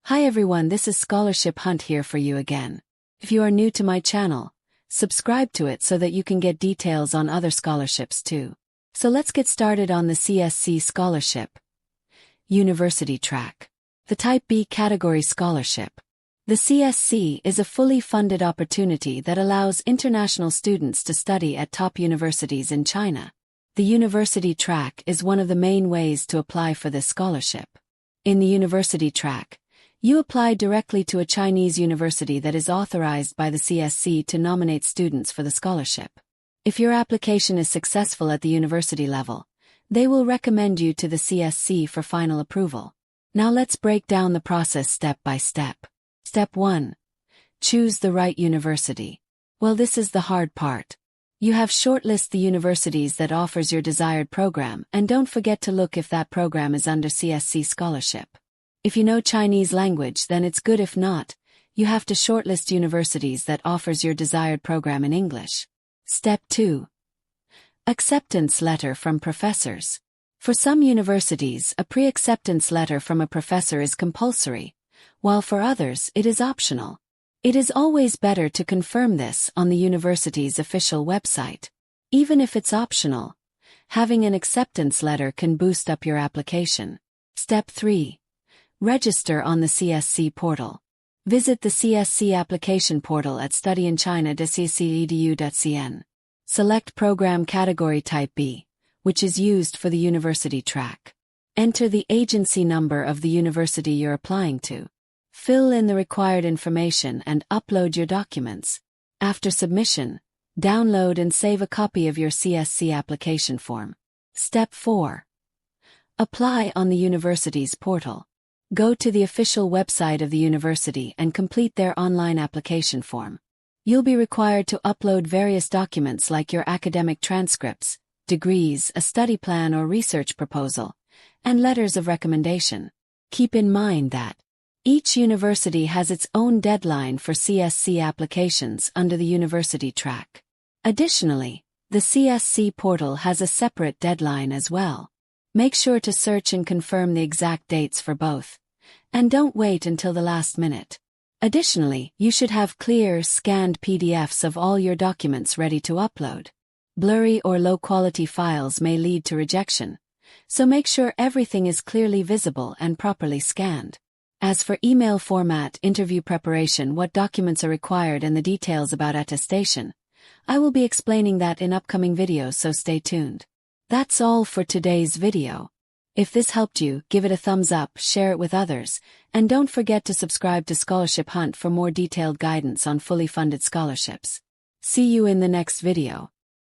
Hi everyone, this is Scholarship Hunt here for you again. If you are new to my channel, subscribe to it so that you can get details on other scholarships too. So let's get started on the CSC Scholarship. University Track. The Type B Category Scholarship. The CSC is a fully funded opportunity that allows international students to study at top universities in China. The University Track is one of the main ways to apply for this scholarship. In the University Track, you apply directly to a Chinese university that is authorized by the CSC to nominate students for the scholarship. If your application is successful at the university level, they will recommend you to the CSC for final approval. Now let's break down the process step by step. Step 1. Choose the right university. Well, this is the hard part. You have shortlist the universities that offers your desired program, and don't forget to look if that program is under CSC Scholarship. If you know Chinese language, then it's good. If not, you have to shortlist universities that offers your desired program in English. Step 2. Acceptance letter from professors. For some universities, a pre-acceptance letter from a professor is compulsory, while for others it is optional. It is always better to confirm this on the university's official website. Even if it's optional, having an acceptance letter can boost up your application. Step 3. Register on the CSC portal. Visit the CSC application portal at studyinchina.csc.edu.cn. Select program category Type B, which is used for the university track. Enter the agency number of the university you're applying to. Fill in the required information and upload your documents. After submission, download and save a copy of your CSC application form. Step 4. Apply on the university's portal. Go to the official website of the university and complete their online application form. You'll be required to upload various documents like your academic transcripts, degrees, a study plan or research proposal, and letters of recommendation. Keep in mind that each university has its own deadline for CSC applications under the university track. Additionally, the CSC portal has a separate deadline as well. Make sure to search and confirm the exact dates for both, and don't wait until the last minute. Additionally, you should have clear, scanned PDFs of all your documents ready to upload. Blurry or low-quality files may lead to rejection, so make sure everything is clearly visible and properly scanned. As for email format, interview preparation, what documents are required, and the details about attestation, I will be explaining that in upcoming videos, so stay tuned. That's all for today's video. If this helped you, give it a thumbs up, share it with others, and don't forget to subscribe to Scholarship Hunt for more detailed guidance on fully funded scholarships. See you in the next video.